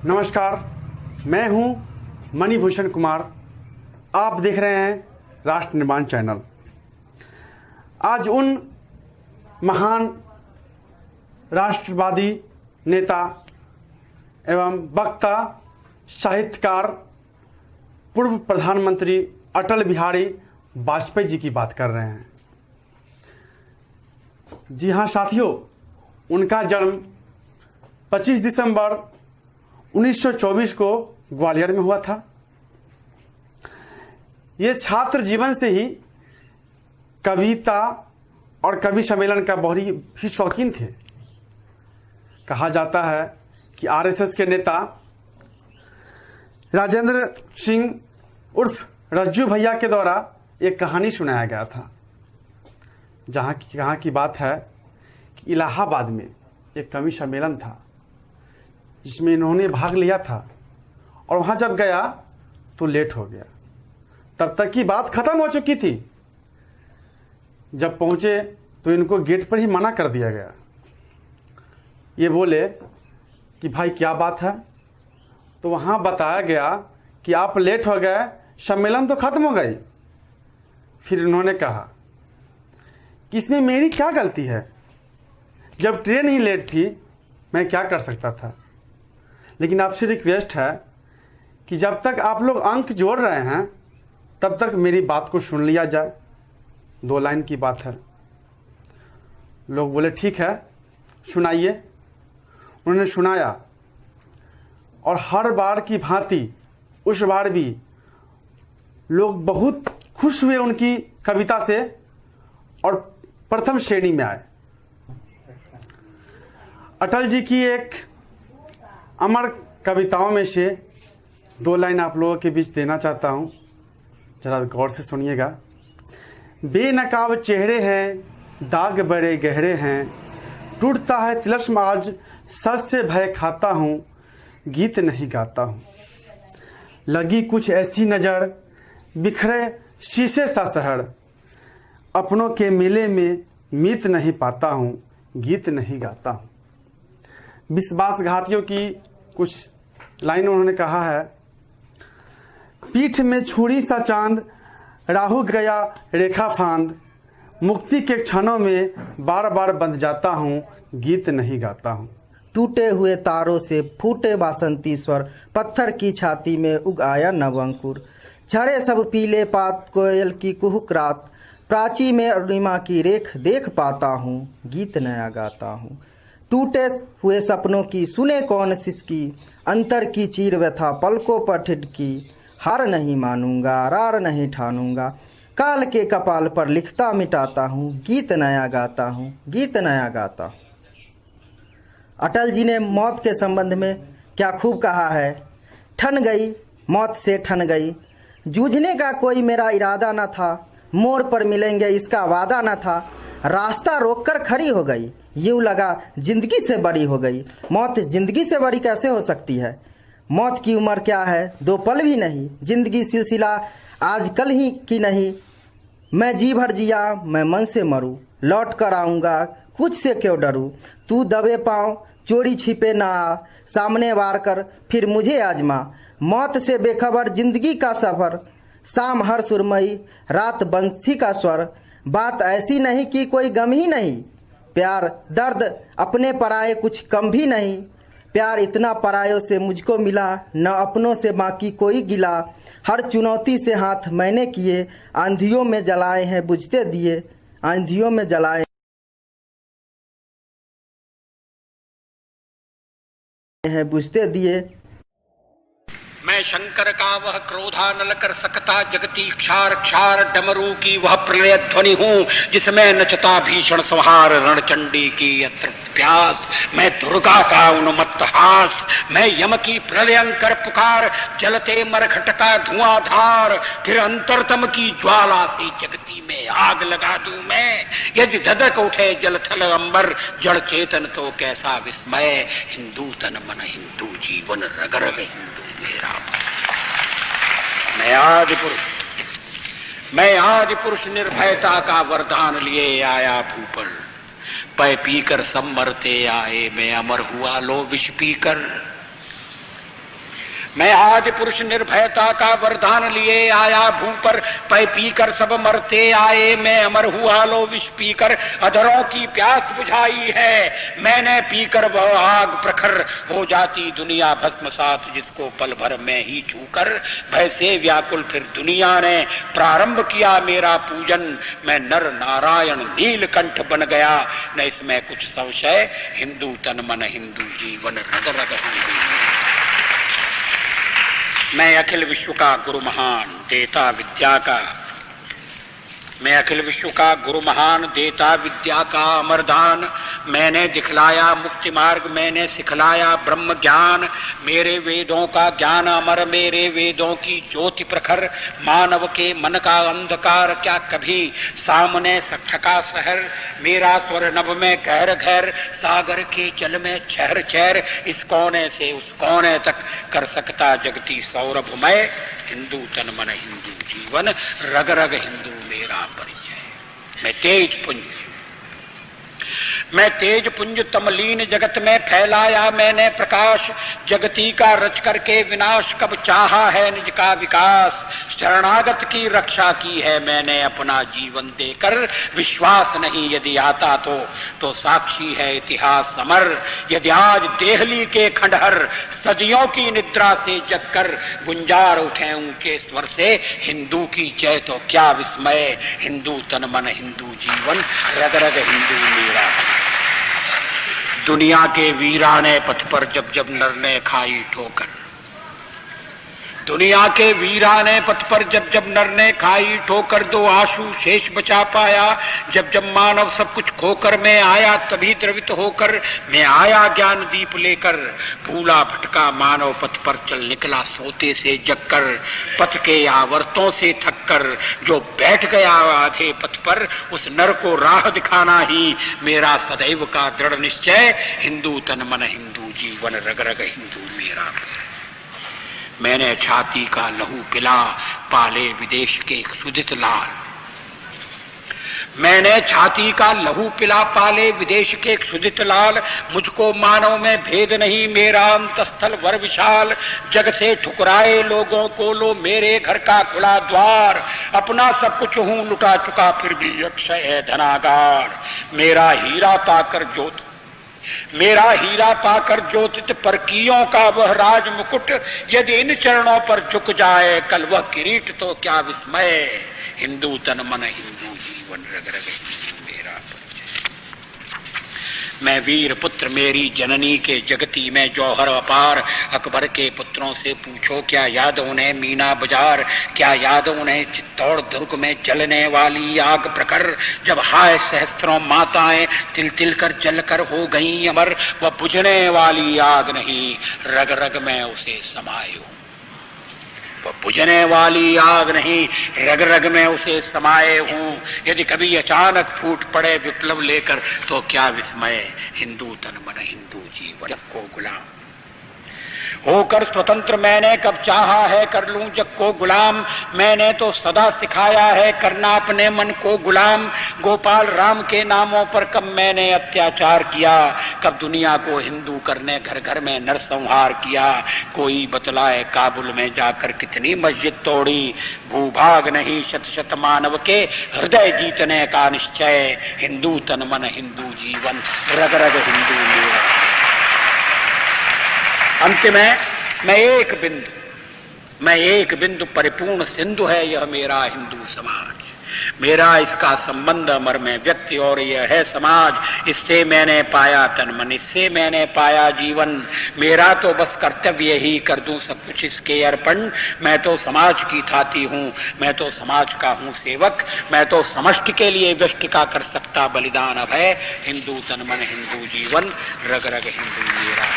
नमस्कार, मैं हूं मणिभूषण कुमार। आप देख रहे हैं राष्ट्र निर्माण चैनल। आज उन महान राष्ट्रवादी नेता एवं वक्ता, साहित्यकार, पूर्व प्रधानमंत्री अटल बिहारी वाजपेयी जी की बात कर रहे हैं। जी हाँ साथियों, उनका जन्म 25 दिसंबर 1924 को ग्वालियर में हुआ था। ये छात्र जीवन से ही कविता और कवि सम्मेलन का बहुत ही शौकीन थे। कहा जाता है कि आरएसएस के नेता राजेंद्र सिंह उर्फ रज्जू भैया के द्वारा एक कहानी सुनाया गया था, जहाँ की बात है कि इलाहाबाद में एक कवि सम्मेलन था जिसमें इन्होंने भाग लिया था और वहां जब गया तो लेट हो गया। तब तक की बात खत्म हो चुकी थी। जब पहुंचे तो इनको गेट पर ही मना कर दिया गया। ये बोले कि भाई क्या बात है, तो वहां बताया गया कि आप लेट हो गए, सम्मेलन तो खत्म हो गई। फिर इन्होंने कहा कि इसमें मेरी क्या गलती है, जब ट्रेन ही लेट थी मैं क्या कर सकता था। लेकिन आपसे रिक्वेस्ट है कि जब तक आप लोग अंक जोड़ रहे हैं तब तक मेरी बात को सुन लिया जाए। 2 लाइन की बात है। लोग बोले ठीक है सुनाइए। उन्होंने सुनाया और हर बार की भांति उस बार भी लोग बहुत खुश हुए उनकी कविता से और प्रथम श्रेणी में आए। अटल जी की एक अमर कविताओं में से 2 लाइन आप लोगों के बीच देना चाहता हूं, जरा गौर से सुनिएगा। बेनकाब चेहरे हैं, दाग बड़े गहरे हैं, टूटता है तिलस्म आज, सच से भय खाता हूं, गीत नहीं गाता हूं। लगी कुछ ऐसी नजर, बिखरे शीशे सा शहर, अपनों के मेले में मीत नहीं पाता हूं, गीत नहीं गाता हूं। विश्वासघातियों की कुछ लाइन उन्होंने कहा है। पीठ में छुरी सा चांद, राहु गया रेखा फांद, मुक्ति के क्षणों में बार बार बंध जाता हूँ, गीत नहीं गाता हूँ। टूटे हुए तारों से फूटे बासंती स्वर, पत्थर की छाती में उग आया नव अंकुर, झरे सब पीले पात, कोयल की कुहुक रात, प्राची में अरुणिमा की रेख देख पाता हूँ, गीत नया गाता हूँ। टूटे हुए सपनों की सुने कौन सिसकी, अंतर की चीर व्यथा पलकों पर ठिठकी, हार नहीं मानूंगा रार नहीं ठानूंगा, काल के कपाल पर लिखता मिटाता हूँ, गीत नया गाता हूँ, गीत नया गाता हूँ। अटल जी ने मौत के संबंध में क्या खूब कहा है। ठन गई मौत से ठन गई, जूझने का कोई मेरा इरादा न था, मोड़ पर मिलेंगे इसका वादा न था, रास्ता रोककर खड़ी हो गई, यूं लगा जिंदगी से बड़ी हो गई। मौत जिंदगी से बड़ी कैसे हो सकती है। मौत की उम्र क्या है, 2 पल भी नहीं, जिंदगी सिलसिला आज कल ही की नहीं। मैं जी भर जिया मैं मन से मरूं, लौट कर आऊँगा कुछ से क्यों डरूं। तू दबे पाँव चोरी छिपे ना आ, सामने वार कर फिर मुझे आजमा। मौत से बेखबर जिंदगी का सफर, शाम हर सुरमई रात बंसी का स्वर। बात ऐसी नहीं कि कोई गम ही नहीं, प्यार दर्द अपने पराये कुछ कम भी नहीं। प्यार इतना परायों से मुझको मिला, न अपनों से बाकी कोई गिला। हर चुनौती से हाथ मैंने किए, आंधियों में जलाए हैं बुझते दिए, आंधियों में जलाए हैं बुझते दिए। मैं शंकर का वह क्रोधा नल कर सकता, जगती क्षार क्षार डमरू की वह प्रलय ध्वनि हूँ, जिसमें नचता भीषण संहार रणचंडी की अतृप्त प्यास। मैं दुर्गा का उन्मत्त हास, मैं यम की प्रलयंकर पुकार, जलते मरघट का धुआंधार, फिर अंतरतम की ज्वाला से जगती में आग लगा दूं मैं। यदि धधक उठे जल थल अंबर, जड़ चेतन तो कैसा विस्मय। हिंदू तन मन हिंदू जीवन रग रग हिंदू मेरा। मैं आदि पुरुष निर्भयता का वरदान लिए आया भूपर। पै पीकर सब मरते आए, मैं अमर हुआ लो विष पीकर। मैं आदि पुरुष निर्भयता का वरदान लिए आया, भू पर पै पीकर सब मरते आए, मैं अमर हुआ लो विष पीकर अधरों की प्यास बुझाई है, मैंने पीकर वह आग प्रखर हो जाती दुनिया भस्मसात, जिसको पल भर में ही छूकर भय से व्याकुल फिर दुनिया ने प्रारंभ किया मेरा पूजन, मैं नर नारायण नीलकंठ बन गया, न इसमें कुछ संशय, हिंदू तन मन हिंदू जीवन रग रग हिंदू। मैं अखिल विश्व का गुरु महान देता विद्या का, मैं अखिल विश्व का गुरु महान देता विद्या का अमरदान, मैंने दिखलाया मुक्ति मार्ग, मैंने सिखलाया ब्रह्म ज्ञान, मेरे वेदों का ज्ञान अमर, मेरे वेदों की ज्योति प्रखर, मानव के मन का अंधकार क्या कभी सामने सठका शहर, मेरा स्वर नभ में गहर गहर, सागर के जल में चहर चहर, इस कोने से उस कोने तक कर सकता जगती सौरभमय, हिंदू तन मन हिंदू जीवन रग रग हिंदू मेरा परिचय। मैं तेज पुंज तमलीन जगत में फैलाया मैंने प्रकाश, जगती का रच करके विनाश कब चाहा है निज का विकास, शरणागत की रक्षा की है मैंने अपना जीवन देकर, विश्वास नहीं यदि आता तो साक्षी है इतिहास समर, यदि आज देहली के खंडहर सदियों की निद्रा से जगकर गुंजार उठे ऊंचे स्वर से हिंदू की जय तो क्या विस्मय, हिंदू तन मन हिंदू जीवन रग रग हिंदू मेरा। दुनिया के वीराने पथ पर जब जब नर ने खाई ठोकर, दुनिया के वीराने पथ पर जब जब नर ने खाई ठोकर, दो आंसू शेष बचा पाया जब जब मानव सब कुछ खोकर, मैं आया तभी द्रवित होकर, मैं आया ज्ञान दीप लेकर, भूला भटका मानव पथ पर चल निकला सोते से जगकर, पथ के आवर्तों से थककर जो बैठ गया आधे पथ पर, उस नर को राह दिखाना ही मेरा सदैव का दृढ़ निश्चय, हिंदू तन मन हिंदू जीवन रग रग हिंदू मेरा। मैंने छाती का लहू पिला पाले विदेश के एक सुदित लाल, मैंने छाती का लहू पिला पाले विदेश के एक सुदित लाल, मुझको मानव में भेद नहीं मेरा अंतस्थल वर विशाल, जग से ठुकराए लोगों को लो मेरे घर का खुला द्वार, अपना सब कुछ हूं लुटा चुका फिर भी अक्षय है धनागार, मेरा हीरा पाकर ज्योतित परकियों का वह राज मुकुट, यदि इन चरणों पर झुक जाए कल वह किरीट तो क्या विस्मय, हिंदू तन मन हिंदू जीवन रग रग मेरा परिचय। मैं वीर पुत्र मेरी जननी के जगती में जौहर अपार, अकबर के पुत्रों से पूछो क्या याद उन्हें मीना बाजार, क्या याद उन्हें चित्तौड़ दुर्ग में जलने वाली आग प्रखर, जब हाय सहस्त्रों माताएं तिल तिल कर जल कर हो गई अमर, वह बुझने वाली आग नहीं रग रग में उसे समाये हूं, वह बुझने वाली आग नहीं रग रग में उसे समाये हूं, यदि कभी अचानक फूट पड़े विप्लव लेकर तो क्या विस्मय, हिंदू तन मन हिंदू जीवन को गुलाम होकर स्वतंत्र मैंने कब चाहा है कर लूं जग को गुलाम, मैंने तो सदा सिखाया है करना अपने मन को गुलाम, गोपाल राम के नामों पर कब मैंने अत्याचार किया, कब दुनिया को हिंदू करने घर घर में नरसंहार किया, कोई बतलाए काबुल में जाकर कितनी मस्जिद तोड़ी, भूभाग नहीं शत शत मानव के हृदय जीतने का निश्चय, हिंदू तन मन हिंदू जीवन रग रग हिंदू मेरा। अंत में मैं एक बिंदु परिपूर्ण सिंधु है यह मेरा हिंदू समाज, मेरा इसका संबंध अमर में व्यक्ति और यह है समाज, इससे मैंने पाया तन मन, इससे मैंने पाया जीवन, मेरा तो बस कर्तव्य ही कर दूं सब कुछ इसके अर्पण, मैं तो समाज की थाती हूँ, मैं तो समाज का हूँ सेवक, मैं तो समष्टि के लिए व्यष्टि का कर सकता बलिदान अब है, हिंदू तन मन हिंदू जीवन रग रग हिंदू मेरा।